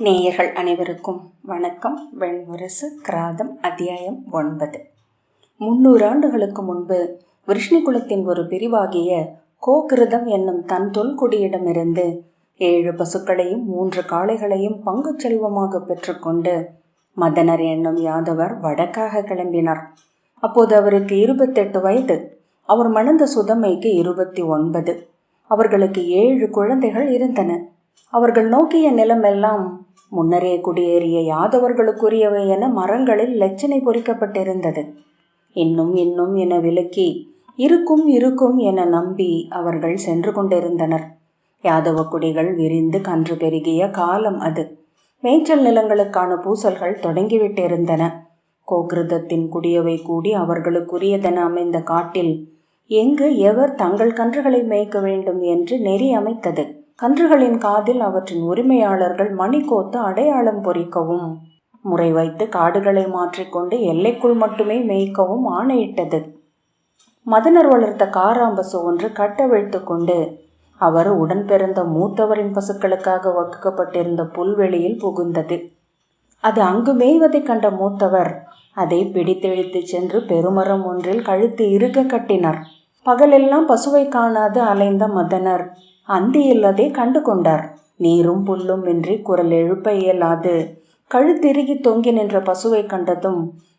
நேயர்கள் அனைவருக்கும் வணக்கம். வெண்முரசு கிராதம் அத்தியாயம் 9. 300 ஆண்டுகளுக்கு முன்பு விருஷ்ணி குலத்தின் ஒரு பிரிவாகிய கோகிருதம் என்னும் தன் தொல்குடியிடமிருந்து 7 பசுக்களையும் 3 காளைகளையும் பங்கு செல்வமாக பெற்றுக்கொண்டு மதனர் என்னும் யாதவர் வடக்காக கிளம்பினார். அப்போது அவருக்கு 28 வயது. அவர் மணந்த சுதமைக்கு 29. அவர்களுக்கு 7 குழந்தைகள் இருந்தன. அவர்கள் நோக்கிய நிலமெல்லாம் முன்னரே குடியேறிய யாதவர்களுக்குரியவை என மரங்களில் லட்சணை பொறிக்கப்பட்டிருந்தது. இன்னும் இன்னும் என விலக்கி இருக்கும் என நம்பி அவர்கள் சென்று கொண்டிருந்தனர். யாதவ குடிகள் விரிந்து கன்று பெருகிய காலம் அது. மேய்ச்சல் நிலங்களுக்கான பூசல்கள் தொடங்கிவிட்டிருந்தன. கோகிருதத்தின் குடியவை கூடி அவர்களுக்குரியதென அமைந்த காட்டில் எங்கு எவர் தங்கள் கன்றுகளை மேய்க்க வேண்டும் என்று நெறி அமைத்தது. கன்றுகளின் காதில் அவற்றின் உரிமையாளர்கள் மணி கோத்து அடையாளம் பொறிக்கவும், முறை வைத்து காடுகளை மாற்றிக்கொண்டு எல்லைக்குள் மட்டுமே மேய்க்கவும் ஆணையிட்டது. மதனர் வளர்த்த காராம்பசு ஒன்று கட்டவிழ்த்து கொண்டு அவர் உடன் பிறந்த மூத்தவரின் பசுக்களுக்காக வகுக்கப்பட்டிருந்த புல்வெளியில் புகுந்தது. அது அங்கு மேய்வதை கண்ட மூத்தவர் அதை பிடித்தெழுத்து சென்று பெருமரம் ஒன்றில் கழுத்து இறுக கட்டினார். பகலெல்லாம் பசுவை காணாது அலைந்த மதனர் அந்தியில் அதை கண்டு கொண்டார். நீரும் புல்லும் இன்றி குரல் எழுப்ப இயலாது கழுத்திருகி தொங்கி நின்ற பசுவை கண்டதும்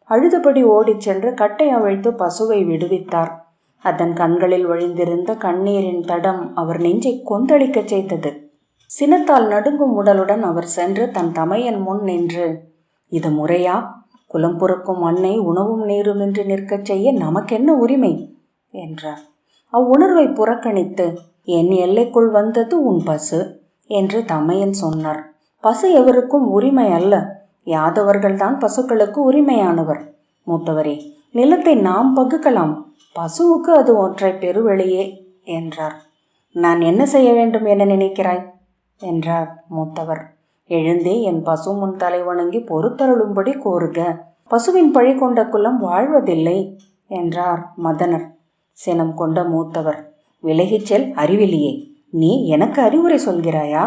அழுதபடி ஓடிச் சென்று கட்டை அவிழ்த்து பசுவை விடுவித்தார். அதன் கண்களில் வழிந்திருந்த கண்ணீரின் தடம் அவர் நெஞ்சை கொந்தளிக்க செய்தது. சினத்தால் நடுங்கும் உடலுடன் அவர் சென்று தன் தமையன் முன் நின்று, இது முறையா? குலம் பொறுக்கும் அன்னை உணவும் நீருமின்றி நிற்கச் செய்ய நமக்கென்ன உரிமை என்றார். அவ்வுணர்வை புறக்கணித்து, என் எல்லைக்குள் வந்தது உன் பசு என்று தமையன் சொன்னார். பசு எவருக்கும் உரிமை அல்ல, யாதவர்கள்தான் பசுக்களுக்கு உரிமையானவர். மூத்தவரே, நிலத்தை நாம் பகுக்கலாம், பசுவுக்கு அது ஒற்றை பெருவெளியே என்றார். நான் என்ன செய்ய வேண்டும் என நினைக்கிறாய் என்றார் மூத்தவர். எழுந்தே என் பசு முன் தலை வணங்கி பொறுத்தருளும்படி கோருக. பசுவின் பழி கொண்ட குலம் வாழ்வதில்லை என்றார் மதனர். சினம் கொண்ட மூத்தவர், விலகிச் செல் அறிவிலியே, நீ எனக்கு அறிவுரை சொல்கிறாயா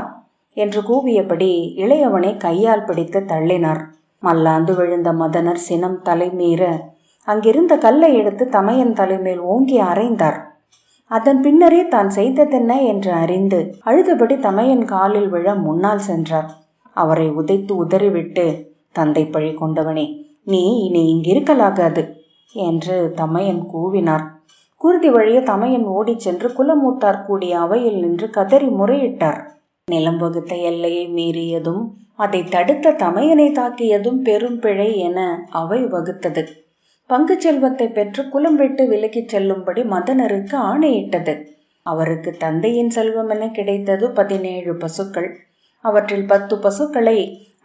என்று கூவியபடி இளையவனை கையால் பிடித்து தள்ளினார். மல்லாந்து விழுந்த மதனர் சினம் தலைமீற அங்கிருந்த கல்லை எடுத்து தமையன் தலைமேல் ஓங்கி அறைந்தார். அதன் பின்னரே தான் செய்ததென்ன என்று அறிந்து அழுதபடி தமையன் காலில் விழ முன்னால் சென்றார். அவரை உதைத்து உதறிவிட்டு, தந்தை பழி கொண்டவனே, நீ இனி இங்கிருக்கலாகாது என்று தமையன் கூவினார். குருதி வழிய தமையன் ஓடிச் சென்று குலமூத்தார் கூடிய அவையில் நின்று கதறி முறையிட்டார். நிலம் வகுத்த எல்லையை மீறியதும் அதை தடுத்த தமையனை தாக்கியதும் பெரும் பிழை என அவை வகுத்தது. பங்கு செல்வத்தை பெற்று குலம் விட்டு விலகிச் செல்லும்படி மதனருக்கு ஆணையிட்டது. அவருக்கு தந்தையின் செல்வம் என கிடைத்தது 17 பசுக்கள். அவற்றில் 10 பசுக்களை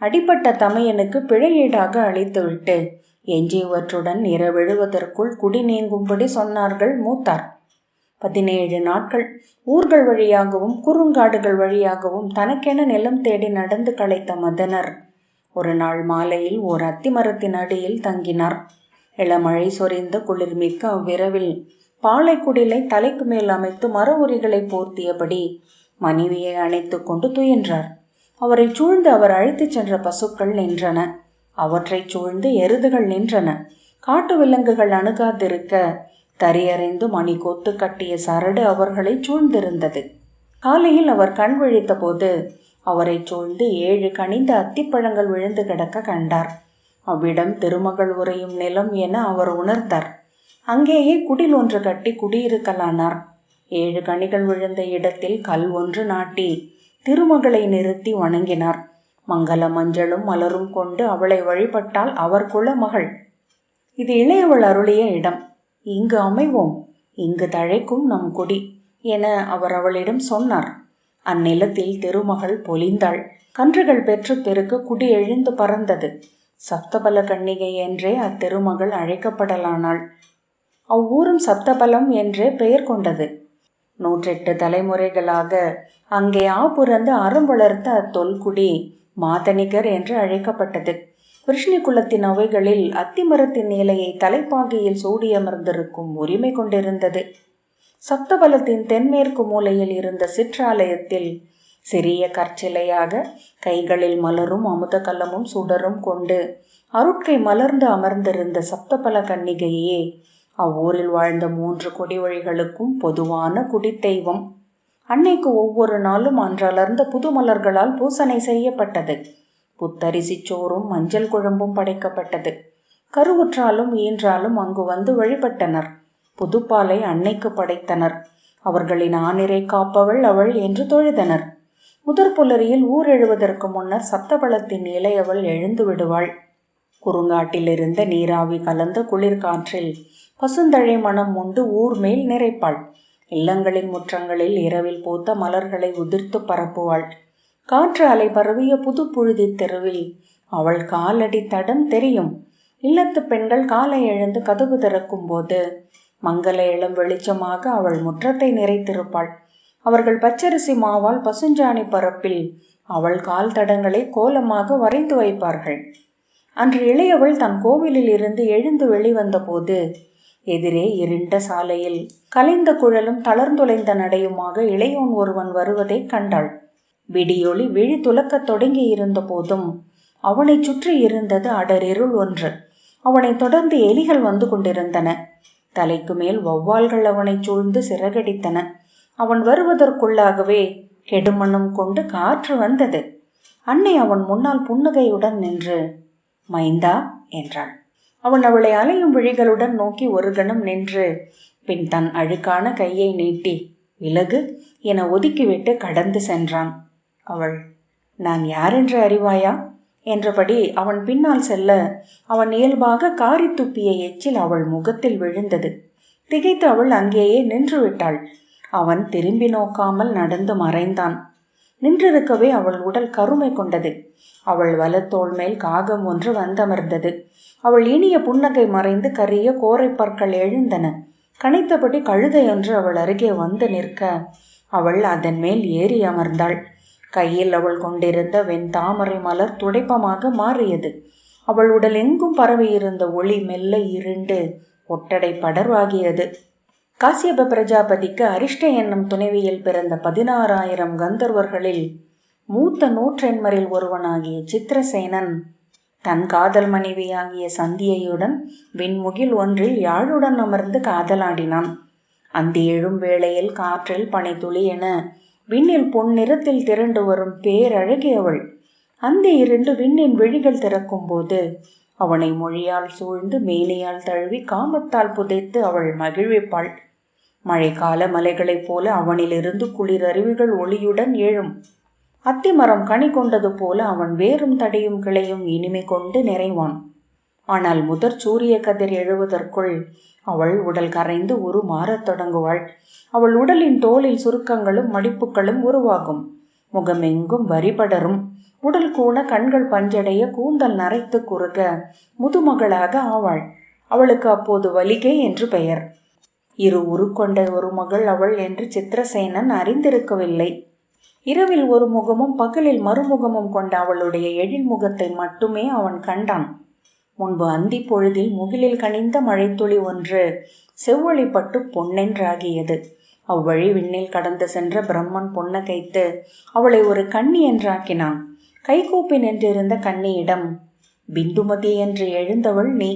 அடிப்பட்ட தமையனுக்கு பிழையீடாக அளித்துவிட்டு எஞ்சியவற்றுடன் இரவெழுவதற்குள் குடி நீங்கும்படி சொன்னார்கள் மூத்தார். 17 நாட்கள் ஊர்கள் வழியாகவும் குறுங்காடுகள் வழியாகவும் தனக்கென நிலம் தேடி நடந்து களைத்த மதனர் ஒரு நாள் மாலையில் ஓர் அத்திமரத்தின் அடியில் தங்கினார். இளமழை சொரிந்த குளிர்மிக்க அவ்விரவில் பாலைக்குடிலை தலைக்கு மேல் அமைத்து மர உரிகளை போர்த்தியபடி மனைவியை அணைத்து கொண்டு துயின்றார். அவரை சூழ்ந்து அவர் அழைத்துச் சென்ற பசுக்கள் நின்றன. அவற்றைச் சூழ்ந்து எருதுகள் நின்றன. காட்டு விலங்குகள் அணுகாதிருக்க தரியறைந்து மணி கோத்து கட்டிய சரடு அவர்களை சூழ்ந்திருந்தது. காலையில் அவர் கண் விழித்த போது அவரை சூழ்ந்து 7 கனிந்த அத்திப்பழங்கள் விழுந்து கிடக்க கண்டார். அவ்விடம் திருமகள் உறையும் நிலம் என அவர் உணர்ந்தார். அங்கேயே குடில் ஒன்று கட்டி குடியிருக்கலானார். 7 கனிகள் விழுந்த இடத்தில் கல் ஒன்று நாட்டி திருமகளை நிறுத்தி வணங்கினார். மங்கள மஞ்சளும் மலரும் கொண்டு அவளை வழிபட்டால் அவர் குல மகள். இது இளையவள் அருளிய இடம், இங்கு அமைவோம், இங்கு தழைக்கும் நம் குடி என அவர் அவளிடம் சொன்னார். அந்நிலத்தில் திருமகள் பொலிந்தாள். கன்றுகள் பெற்று பெருக்க குடி எழுந்து பறந்தது. சப்தபல கன்னிகை என்றே அத்திருமகள் அழைக்கப்படலானாள். அவ்வூரும் சப்தபலம் என்றே பெயர் கொண்டது. 108 தலைமுறைகளாக அங்கே ஆபுறந்து அறம் வளர்த்த அத்தொல்குடி மாதனிகர் என்று அழைக்கப்பட்டது. விருஷ்ணி குலத்தின் அவைகளில் அத்திமரத்தின் இலையை தலைப்பாகையில் சூடியமர்ந்திருக்கும் உரிமை கொண்டிருந்தது. சப்தபலத்தின் தென்மேற்கு மூலையில் இருந்த சிற்றாலயத்தில் சிறிய கற்சிலையாக கைகளில் மலரும் அமுத கலமும் சுடரும் கொண்டு அருட்கை மலர்ந்து அமர்ந்திருந்த சப்தபல கன்னிகையே அவ்வூரில் வாழ்ந்த 3 குடிவழிகளுக்கும் பொதுவான குடித்தெய்வம். அன்னைக்கு ஒவ்வொரு நாளும் அன்றலர்ந்த புது மலர்களால் பூசனை செய்யப்பட்டது. புத்தரிசி சோறும் மஞ்சள் குழம்பும் படைக்கப்பட்டது. கருவுற்றாலும் ஈன்றாலும் அங்கு வந்து வழிபட்டனர். புதுப்பாலை அன்னைக்கு படைத்தனர். அவர்களின் ஆனிரை காப்பவள் அவள் என்று தொழுதனர். முதற் புலரியில் ஊர் எழுவதற்கு முன்னர் சப்தபலத்தின் இளையவள் எழுந்து விடுவாள். குறுங்காட்டிலிருந்த நீராவி கலந்த குளிர்காற்றில் பசுந்தழை மனம் உண்டு ஊர் மேல் நிறைப்பாள். இல்லங்களின் முற்றங்களில் இரவில் பூத்த மலர்களை உதிர்த்து பரப்புவாள். காற்று அலை பரவிய புது புழுதி தெருவில் அவள் காலடி தடம் தெரியும். இல்லத்து பெண்கள் காலை எழுந்து கதவு திறக்கும் போது மங்கள இளம் வெளிச்சமாக அவள் முற்றத்தை நிறைத்திருப்பாள். அவர்கள் பச்சரிசி மாவால் பசுஞ்சாணி பரப்பில் அவள் கால் தடங்களை கோலமாக வரைந்து வைப்பார்கள். அன்று இளையவள் தன் கோவிலில் இருந்து எழுந்து வெளிவந்த போது எதிரே இருண்ட சாலையில் கலைந்த குழலும் தளர்ந்துளைந்த நடையுமாக இளையோன் ஒருவன் வருவதை கண்டாள். விடியொளி விழி துலக்கத் தொடங்கி இருந்த போதும் அவனை சுற்றி இருந்தது அடரிருள் ஒன்று. அவனை தொடர்ந்து எலிகள் வந்து கொண்டிருந்தன. தலைக்கு மேல் வௌவால்கள் அவனை சூழ்ந்து சிறகடித்தன. அவன் வருவதற்குள்ளாகவே கெடுமணம் கொண்டு காற்று வந்தது. அன்னை அவன் முன்னால் புன்னகையுடன் நின்று மைந்தா என்றாள். அவன் அவளை அலையும் விழிகளுடன் நோக்கி ஒரு கணம் நின்று பின் தன் அழுக்கான கையை நீட்டி விலகு என ஒதுக்கிவிட்டு கடந்து சென்றான். அவள் நான் யாரென்று அறிவாயா என்றபடி அவன் பின்னால் செல்ல அவன் இயல்பாக காரி துப்பிய எச்சில் அவள் முகத்தில் விழுந்தது. திகைத்து அவள் அங்கேயே நின்று விட்டாள். அவன் திரும்பி நோக்காமல் நடந்து மறைந்தான். நின்றிருக்கவே அவள் உடல் கருமை கொண்டது. அவள் வலத்தோள் மேல் காகம் ஒன்று வந்தமர்ந்தது. அவள் இனிய புன்னகை மறைந்து கரிய கோரை பற்கள் எழுந்தன. கனைத்தபடி கழுதையொன்று அவள் அருகே வந்து நிற்க அவள் அதன் மேல் ஏறி அமர்ந்தாள். கையில் அவள் கொண்டிருந்த வெண்தாமரை மலர் துடைப்பமாக மாறியது. அவள் உடல் எங்கும் பரவியிருந்த ஒளி மெல்ல இருண்டு ஒட்டடை படர்வாகியது. காசியப பிரஜாபதிக்கு அரிஷ்ட என்னும் துணைவியில் பிறந்த 16,000 கந்தர்வர்களில் மூத்த நூற்றெண்மரில் ஒருவனாகிய சித்திரசேனன் தன் காதல் மனைவியாகிய சந்தியையுடன் விண்முகில் ஒன்றில் யாழுடன் அமர்ந்து காதலாடினான். அந்தி எழும் வேளையில் காற்றில் பனித்துளி என விண்ணில் பொன்னிறத்தில் திரண்டு வரும் பேரழகியவள். அந்தி இருண்டு விண்ணின் விழிகள் திறக்கும் போது அவனை மொழியால் சூழ்ந்து மேனியால் தழுவி காமத்தால் புதைத்து அவள் மகிழ்விப்பாள். மழைக்கால மலைகளைப் போல அவனிலிருந்து குளிர் அருவிகள் ஒளியுடன் எழும். அத்திமரம் கனி கொண்டது போல அவன் வேரும் தடையும் கிளையும் இனிமை கொண்டு நிறைவான். ஆனால் முதற் சூரிய கதிர் எழுவதற்குள் அவள் உடல் கரைந்து மாறத் தொடங்குவாள். அவள் உடலின் தோலில் சுருக்கங்களும் மடிப்புகளும் உருவாகும். முகமெங்கும் வரிபடரும். உடல் கூண கண்கள் பஞ்சடைய கூந்தல் நரைத்து குறுக முதுமகளாக ஆவாள். அவளுக்கு அப்போது வலிகை என்று பெயர். உருக்கொண்ட ஒரு மகள் அவள் என்று சித்திரசேனன் அறிந்திருக்கவில்லை. இரவில் ஒரு முகமும் பகலில் மறுமுகமும் கொண்ட அவளுடைய எழில் முகத்தை மட்டுமே அவன் கண்டான். முன்பு அந்தி பொழுதில் முகிலில் கனிந்த மழைத்துளி ஒன்று செவ்வொளிப்பட்டு பொன்னென்றாகியது. அவ்வழி விண்ணில் கடந்து சென்ற பிரம்மன் பொன்னகைத்து அவளை ஒரு கன்னி என்றாக்கினான். கைகூப்பி நின்றிருந்த கன்னியிடம் பிந்துமதி என்று எழுந்தவள் நீ.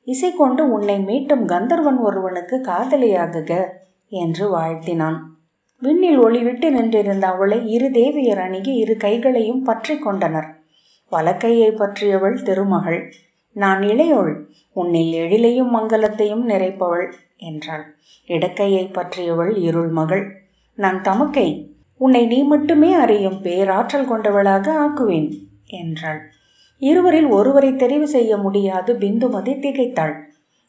இசை கொண்டு உன்னை மீட்டும் கந்தர்வன் ஒருவனுக்கு காதலியாகுக என்று வாழ்த்தினான். விண்ணில் ஒளிவிட்டு நின்றிருந்த அவளை 2 தேவியர் அணுகி 2 கைகளையும் பற்றி கொண்டனர். வலக்கையை பற்றியவள் திருமகள். நான் இளையோள், உன்னில் எழிலையும் மங்களத்தையும் நிறைப்பவள் என்றாள். இடக்கையை பற்றியவள் இருள் மகள். நான் தமக்கை, உன்னை நீ மட்டுமே அறியும் பேராற்றல் கொண்டவளாக ஆக்குவேன் என்றாள். இருவரில் ஒருவரை தெரிவு செய்ய முடியாது பிந்துமதி திகைத்தாள்.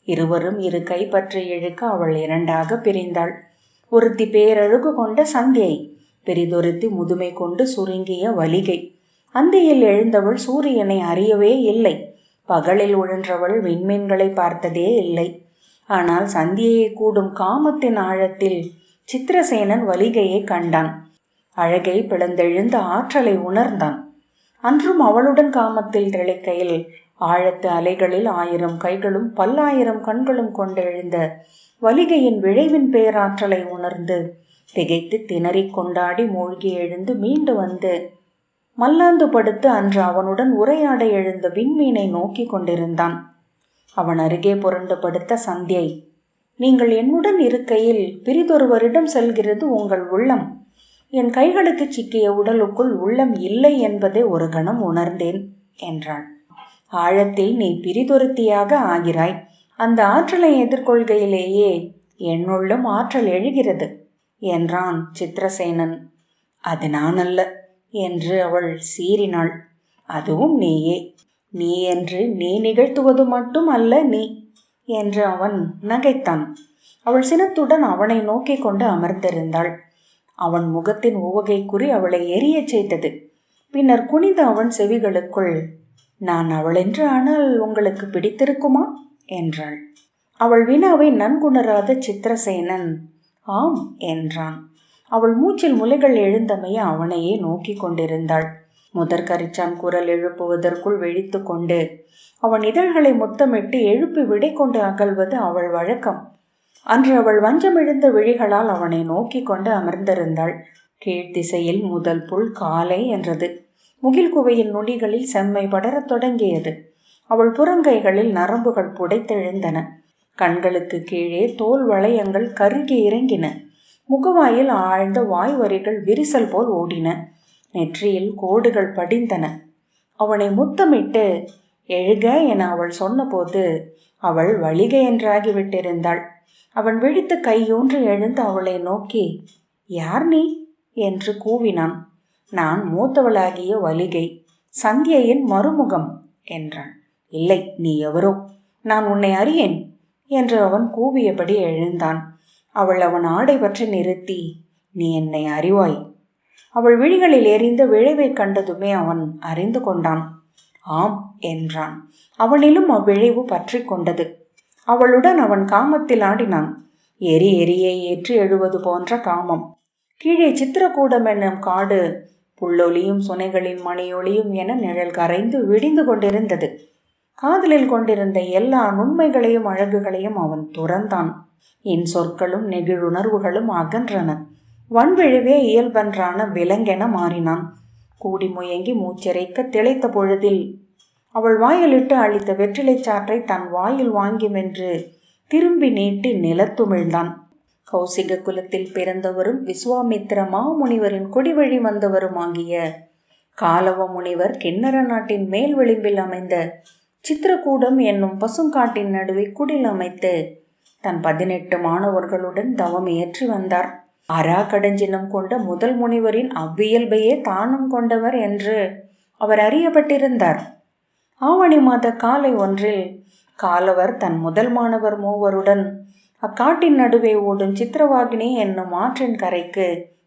இருவரும் 2 கை பற்றி இழுக்க அவள் 2ஆக பிரிந்தாள். ஒருத்தி பேரழகு கொண்ட சந்தியை, பெரிதொருத்தி முதுமை கொண்டு சுருங்கிய வலிகை. அந்தியில் எழுந்தவள் சூரியனை அறியவே இல்லை. பகலில் உழன்றவள் விண்மீன்களை பார்த்ததே இல்லை. ஆனால் சந்தியை கூடும் காமத்தின் ஆழத்தில் சித்திரசேனன் வலிகையை கண்டான். அழகை பிளந்தெழுந்த ஆற்றலை உணர்ந்தான். அன்றும் அவளுடன் காமத்தில் திளைக்கையில் ஆழத்து அலைகளில் 1000 கைகளும் 10,000 கண்களும் கொண்டெழுந்த வலிகையின் விழைவின் பேராற்றலை உணர்ந்து திகைத்து திணறிக் கொண்டாடி மூழ்கி எழுந்து மீண்டு வந்து மல்லாந்து படுத்து அன்று அவனுடன் உரையாட எழுந்த விண்மீனை நோக்கி கொண்டிருந்தான். அவன் அருகே புரண்டு படுத்த சந்தியை, நீங்கள் என்னுடன் இருக்கையில் பிரிதொருவரிடம் செல்கிறது உங்கள் உள்ளம். என் கைகளுக்கு சிக்கிய உடலுக்குள் உள்ளம் இல்லை என்பதை ஒரு கணம் உணர்ந்தேன் என்றாள். ஆழத்தில் நீ பிரிதொருத்தியாக ஆகிறாய். அந்த ஆற்றலை எதிர்கொள்கையிலேயே என்னுள்ளும் ஆற்றல் எழுகிறது என்றான் சித்திரசேனன். அது நான் அல்ல என்று அவள் சீறினாள். அதுவும் நீயே. நீ என்று நீ நிகழ்த்துவது மட்டும் அல்ல நீ என்று அவன் நகைத்தான். அவள் சினத்துடன் அவனை நோக்கி கொண்டு அமர்ந்திருந்தாள். அவன் முகத்தின் உவகை குறி அவளை எரியச் செய்தது. பின்னர் குனிந்து அவன் செவிகளுக்குள், நான் அவளென்று ஆனால் உங்களுக்கு பிடித்திருக்குமா என்றாள். அவள் வினாவை நன்குணராத சித்திரசேனன் ஆம் என்றான். அவள் மூச்சில் முலைகள் எழுந்தமைய அவனையே நோக்கி கொண்டிருந்தாள். முதற்கரிச்சான் குரல் எழுப்புவதற்குள் விழித்து கொண்டு அவன் இதழ்களை முத்தமிட்டு எழுப்பி விடை கொண்டு அகழ்வது அவள் வழக்கம். அன்று அவள் வஞ்சமிழுந்த விழிகளால் அவனை நோக்கி கொண்டு அமர்ந்திருந்தாள். கீழ்த்திசையில் முதல் புல் காலை என்றது. முகில் குவையின் நுனிகளில் செம்மை படரத் தொடங்கியது. அவள் புறங்கைகளில் நரம்புகள் புடைத்தெழுந்தன. கண்களுக்கு கீழே தோல் வளையங்கள் கருகி இறங்கின. முகவாயில் ஆழ்ந்த வாய் வரிகள் விரிசல் போல் ஓடின. நெற்றியில் கோடுகள் படிந்தன. அவனை முத்தமிட்டு எழுக என அவள் சொன்னபோது அவள் வலிகை என்றாகிவிட்டிருந்தாள். அவன் விழித்து கையூன்று எழுந்து அவளை நோக்கி, யார் நீ என்று கூவினான். நான் மூத்தவளாகிய வலிகை, சந்தியையின் மறுமுகம் என்றான். இல்லை, நீ எவரோ, நான் உன்னை அறியேன் என்று அவன் கூவியபடி எழுந்தான். அவள் அவன் ஆடை பற்றி நிறுத்தி, நீ என்னை அறிவாய். அவள் விழிகளில் எரிந்த விழைவை கண்டதுமே அவன் அறிந்து கொண்டான். ஆம் என்றான். அவனிலும் அவ்விழைவு பற்றி கொண்டது. அவளுடன் அவன் காமத்தில் ஆடினான். எரியை ஏற்றி எழுவது போன்ற காமம். கீழே சித்திரக்கூடம் என்னும் காடு புல்லொலியும் சுனைகளின் மணியொலியும் என நிழல் கரைந்து விடிந்து கொண்டிருந்தது. காதலில் கொண்டிருந்த எல்லா நுண்மைகளையும் அழகுகளையும் அவன் துறந்தான். என் சொற்களும் நெகிழுணர்வுகளும் அகன்றன. வன்விழிவே இயல்பன்றான விலங்கென மாறினான். கூடி முயங்கி மூச்சிறைக்க திளைத்த பொழுதில் அவள் வாயிலிட்டு அளித்த வெற்றிலை சாற்றை தன் வாயில் வாங்கி மென்று திரும்பி நீட்டி நிலத்துமிழ்ந்தான். கௌசிக குலத்தில் பிறந்தவரும் விஸ்வாமித்திர மாமுனிவரின் கொடிவழி வந்தவருமாகிய காலவ முனிவர் கிண்ணற நாட்டின் மேல் விளிம்பில் அமைந்த சித்திரக்கூடம் என்னும் பசுங்காட்டின் நடுவே குடில் அமைத்து தன் 18 மாணவர்களுடன் தவம் ஏற்றி வந்தார். அரா கடஞ்சினம் கொண்ட முதல் முனிவரின் அவ்வியல்பையே தானும் கொண்டவர் என்று அவர் அறியப்பட்டிருந்தார். ஆவணி மாத காலை ஒன்றில் காலவர் தன் முதல் மாணவர் மூவருடன் அக்காட்டின் நடுவே ஓடும் சித்திரவாகினி என்னும் ஆற்றின் கரைக்கு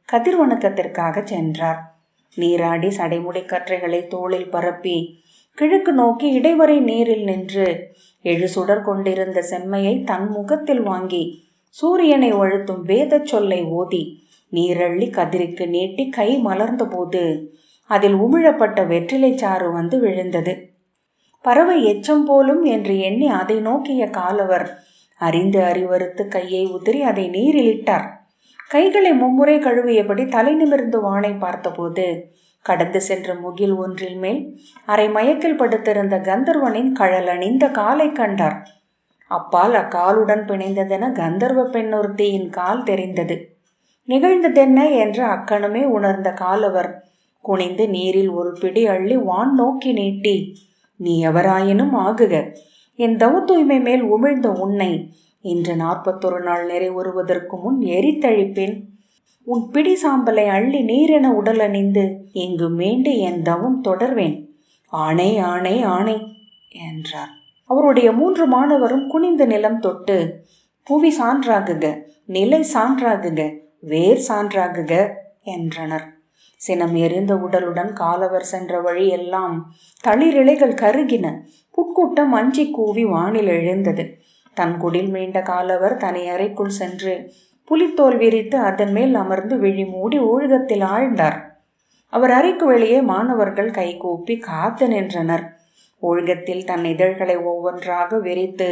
கதிர்வணக்கத்திற்காக சென்றார். நீராடி சடைமுடி கற்றைகளை தோளில் பரப்பி கிழக்கு நோக்கி இடைவரை நீரில் நின்று எழுசுடர் கொண்டிருந்த செம்மையை தன் முகத்தில் வாங்கி சூரியனை ஒழுத்தும் வேத சொல்லை ஓதி நீரள்ளி கதிருக்கு நீட்டி கை மலர்ந்த போது அதில் உமிழப்பட்ட வெற்றிலை சாறு வந்து விழுந்தது. பறவை எச்சம் போலும் என்று எண்ணி அதை நோக்கிய காலவர் அறிந்து அறிவறுத்து கையை உதிரி அதை நீரில் இட்டார். கைகளை மும்முறை கழுவியபடி தலை நிமிர்ந்து வானை பார்த்தபோது கடந்து சென்ற முகில் ஒன்றில் மேல் அரை மயக்கில் படுத்திருந்த கந்தர்வனின் கழலணிந்த காலை கண்டார். அப்பால் அக்காலுடன் பிணைந்ததென கந்தர்வ பெண்ணொருத்தியின் கால் தெரிந்தது. நிகழ்ந்ததென்ன என்று அக்கணமே உணர்ந்த காலவர் குனிந்து நீரில் ஒரு பிடி அள்ளி வான் நோக்கி நீட்டி, நீ எவராயினும் ஆகுக, என் தவ தூய்மை மேல் உமிழ்ந்த உன்னை இன்று 41 நாள் நிறைவுறுவதற்கு முன் எரித்தழிப்பேன். உன் பிடி சாம்பலை அள்ளி நீரென உடல் அணிந்து இங்கு மீண்டு என் தவம் தொடர்வேன். ஆணை ஆணை ஆணை என்றார். அவருடைய 3 மாணவரும் குனிந்து நிலம் தொட்டு, புவி சான்றாகுக, நிலை சான்றாகுக, வேர் சான்றாகுக என்றனர். சினம் எரிந்த உடலுடன் காலவர் சென்ற வழியெல்லாம் தளிரிலைகள் கருகின. புட்கூட்டம் அஞ்சி கூவி வானில் எழுந்தது. தன் குடில் மீண்ட காலவர் தனி அறைக்குள் சென்று புலித்தோல் விரித்து அதன் மேல் அமர்ந்து விழி மூடி ஊழகத்தில் ஆழ்ந்தார். அவர் அறைக்கு வெளியே மாணவர்கள் கைகூப்பி காத்து நின்றனர். ஊழகத்தில் தன் இதழ்களை ஒவ்வொன்றாக விரித்து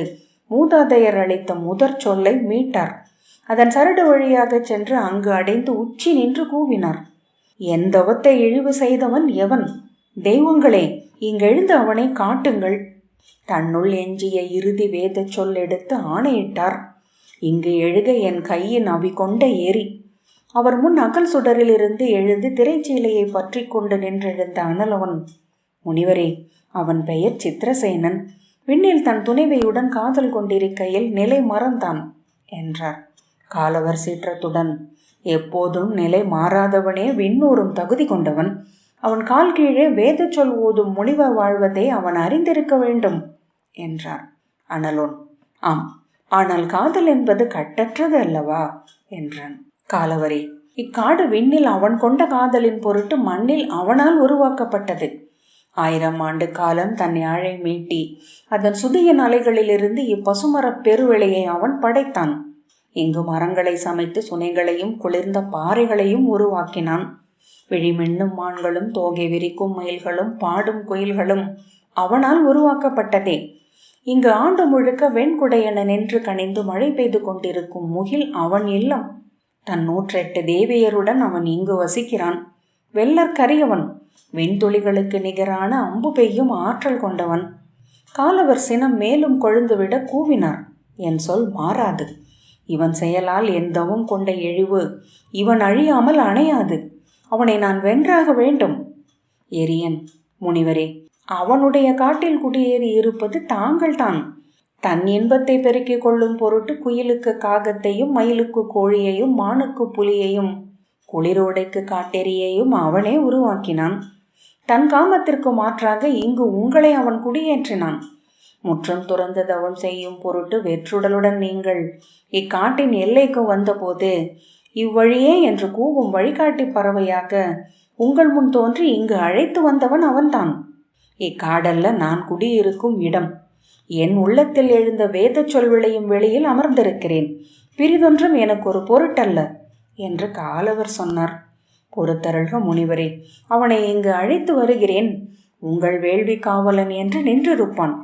மூதாதையர் அளித்த முதற் சொல்லை மீட்டார். அதன் சரடு வழியாக சென்று அங்கு அடைந்து உச்சி நின்று கூவினார். என் தவத்தை இழிவு செய்தவன் எவன்? தெய்வங்களே, இங்கெழுந்து அவனை காட்டுங்கள். தன்னுள் எஞ்சிய இறுதி வேத சொல் எடுத்து ஆணையிட்டார். இங்கு எழுக என் கையின் அவி கொண்ட ஏரி. அவர் முன் அகல் சுடரிலிருந்து எழுந்து திரைச்சீலையை பற்றி கொண்டு நின்றெழுந்த அனலவன், முனிவரே, அவன் பெயர் சித்திரசேனன். விண்ணில் தன் துணைவையுடன் காதல் கொண்டிருக்கையில் நிலை மறந்தான் என்றார். காலவர் சீற்றத்துடன், எப்போதும் நிலை மாறாதவனே விண்ணூறும் தகுதி கொண்டவன். அவன் கால் கீழே வேத சொல் ஓதும் முனிவர் வாழ்வதை அவன் அறிந்திருக்க வேண்டும் என்றார். அனலோன், ஆம், ஆனால் காதல் என்பது கட்டற்றது அல்லவா என்றான். காலவரே, இக்காடு விண்ணில் அவன் கொண்ட காதலின் பொருட்டு மண்ணில் அவனால் உருவாக்கப்பட்டது. 1000 ஆண்டு காலம் தன் யாழை மீட்டி அதன் சுதியின் அலைகளிலிருந்து இப்பசுமரப் பெருவெளியை அவன் படைத்தான். இங்கு மரங்களை சமைத்து சுனைகளையும் குளிர்ந்த பாறைகளையும் உருவாக்கினான். விழிமின்னும் மான்களும் தோகை விரிக்கும் மயில்களும் பாடும் குயில்களும் அவனால் உருவாக்கப்பட்டதே. இங்கு ஆண்டு முழுக்க வெண்குடையென நின்று கனிந்து மழை பெய்து கொண்டிருக்கும் முகில் அவன் இல்லம். தன் 108 தேவியருடன் அவன் இங்கு வசிக்கிறான். வெள்ளற்கரியவன், வெண்துளிகளுக்கு நிகரான அம்பு பெய்யும் ஆற்றல் கொண்டவன். காலவர் சினம் மேலும் கொழுந்துவிட கூவினார். என் சொல் மாறாது. இவன் செயலால் என் தவம் கொண்ட இழிவு இவன் அழியாமல் அணையாது. அவனை நான் வென்றாக வேண்டும். எரியன், முனிவரே, அவனுடைய காட்டில் குடியேறி இருப்பது தாங்கள்தான். தன் இன்பத்தை பெருக்கிக் கொள்ளும் பொருட்டு குயிலுக்கு காகத்தையும், மயிலுக்கு கோழியையும், மானுக்கு புலியையும், குளிரோடைக்கு காட்டெரியையும் அவனே உருவாக்கினான். தன் காமத்திற்கு மாற்றாக இங்கு உங்களை அவன் குடியேற்றினான். முற்றம் துறந்த தவம் செய்யும் பொருட்டு வெற்றுடலுடன் நீங்கள் இக்காட்டின் எல்லைக்கு வந்தபோது இவ்வழியே என்று கூவும் வழிகாட்டி பறவையாக உங்கள் முன் தோன்றி இங்கு அழைத்து வந்தவன் அவன்தான். இக்காடல்ல நான் குடியிருக்கும் இடம். என் உள்ளத்தில் எழுந்த வேத சொல் விளையும் வெளியில் அமர்ந்திருக்கிறேன். பிரிதொன்றும் எனக்கு ஒரு பொருட்டல்ல என்று காலவர் சொன்னார். பொறுத்தருள்க முனிவரே, அவனை இங்கு அழைத்து வருகிறேன். உங்கள் வேள்வி காவலன் என்று நின்றிருப்பான்.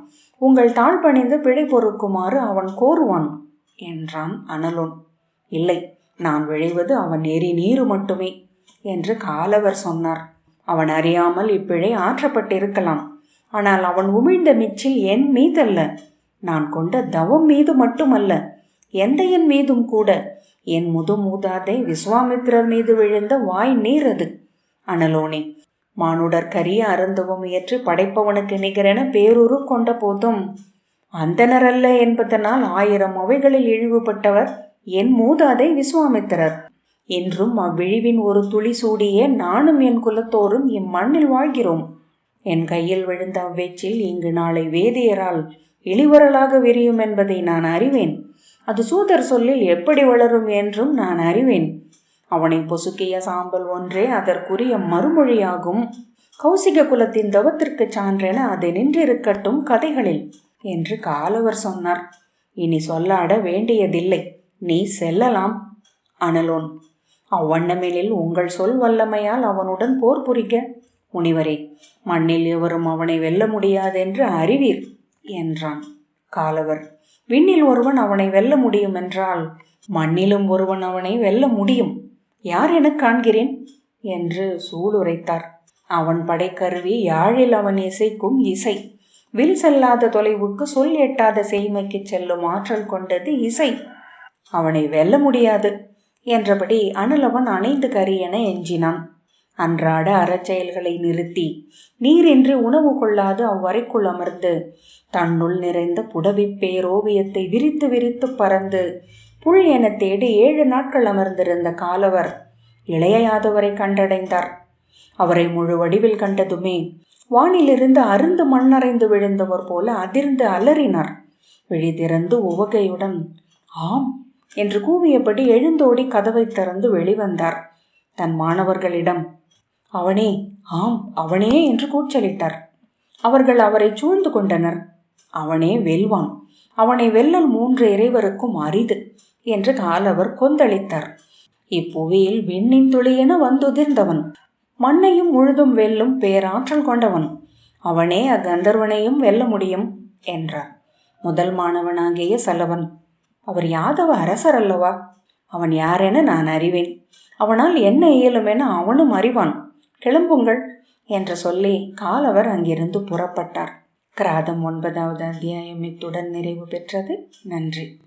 உங்கள் தாழ் பணிந்து பிழை பொறுக்குமாறு அவன் கோருவான் என்றான் அனலோன். இல்லை, நான் விழைவது அவன் எரி நீரு மட்டுமே என்று காலவர் சொன்னார். அவன் அறியாமல் இப்பிழை ஆற்றப்பட்டிருக்கலாம். ஆனால் அவன் உமிழ்ந்த மிச்சில் என் மீதல்ல, நான் கொண்ட தவம் மீது மட்டுமல்ல, எந்தையன் மீதும் கூட. என் மூதாதை விஸ்வாமித்திரர் மீது விழுந்த வாய் நீர் அது. அனலோனே, மானுடர் கரிய அருந்தவம் இயற்றி படைப்பவனுக்கு நிகரென பேரூரு கொண்ட போதும் அந்தனரல்ல என்பதனால் 1000 அவைகளில் இழிவுபட்டவர் என் மூதாதை விஸ்வாமித்திரர். என்றும் அவ்விழிவின் ஒரு துளி சூடியே நானும் என் குலத்தோரும் இம்மண்ணில் வாழ்கிறோம். என் கையில் விழுந்த அவ்வேச்சில் இங்கு நாளை வேதியரால் இளிவரலாக விரியும் என்பதை நான் அறிவேன். அது சூதர் சொல்லில் எப்படி வளரும் என்றும் நான் அறிவேன். அவனை பொசுக்கிய சாம்பல் ஒன்றே அதற்குரிய மறுமொழியாகும். கௌசிக குலத்தின் தவத்திற்கு சான்றென அது நின்றிருக்கட்டும் கதைகளில் என்று காலவர் சொன்னார். இனி சொல்லாட வேண்டியதில்லை, நீ செல்லலாம். அனலோன், அவ்வண்ணமெனில் உங்கள் சொல் வல்லமையால் அவனுடன் போர் புரிக்க. முனிவரே, மண்ணில் எவரும் அவனை வெல்ல முடியாதென்று அறிவீர் என்றான். காலவர், விண்ணில் ஒருவன் அவனை வெல்ல முடியும் என்றால் மண்ணிலும் ஒருவன் அவனை வெல்ல முடியும். யார் எனக் காண்கிறேன் என்று சூளுரைத்தார். அவன் படைக்கருவி யாழில் அவன் இசைக்கும் இசை. வில் செல்லாத தொலைவுக்கு சொல் எட்டாத செய்மைக்கு செல்லும் ஆற்றல் கொண்டது இசை. அவனை வெல்ல முடியாது என்றபடி அனலவன் அணைந்து கரியென எஞ்சினான். அன்றாட அறச்செயல்களை நிறுத்தி நீரின்றி உணவு கொள்ளாது அவ்வறைக்குள் அமர்ந்து தன்னுள் நிறைந்த புடவிப் பேரோவியத்தை விரித்து விரித்து பறந்து புல் என தேடி 7 நாட்கள் அமர்ந்திருந்த காலவர் இளைய யாதவரை கண்டடைந்தார். அவரை முழு வடிவில் கண்டதுமே வானிலிருந்து அருந்து மண்ணறைந்து விழுந்தவர் போல அதிர்ந்து அலறினார். விழி திறந்து உவகையுடன் ஆம் என்று கூவியபடி எழுந்தோடி கதவை திறந்து வெளிவந்தார். தன் மாணவர்களிடம் அவனே, ஆம் அவனே என்று கூச்சலிட்டார். அவர்கள் அவரை சூழ்ந்து கொண்டனர். அவனே வெல்வான், அவனை வெல்லல் 3 இறைவருக்கும் அரிது என்று காலவர் கொந்தளித்தார். இப்புவியில் விண்ணின் துளியென வந்துதிர்ந்தவன், மண்ணையும் முழுதும் வெல்லும் பேராற்றல் கொண்டவன், அவனே அக்கந்தர்வனையும் வெல்ல முடியும் என்றார். முதல் மாணவனாகிய சலவன், அவர் யாதவ அரசர் அல்லவா? அவன் யாரென நான் அறிவேன். அவனால் என்ன இயலுமென அவனும் அறிவான். கிளம்புங்கள் என்று சொல்லி காலவர் அங்கிருந்து புறப்பட்டார். கிராதம் 9வது அத்தியாயம் இத்துடன் நிறைவு பெற்றது. நன்றி.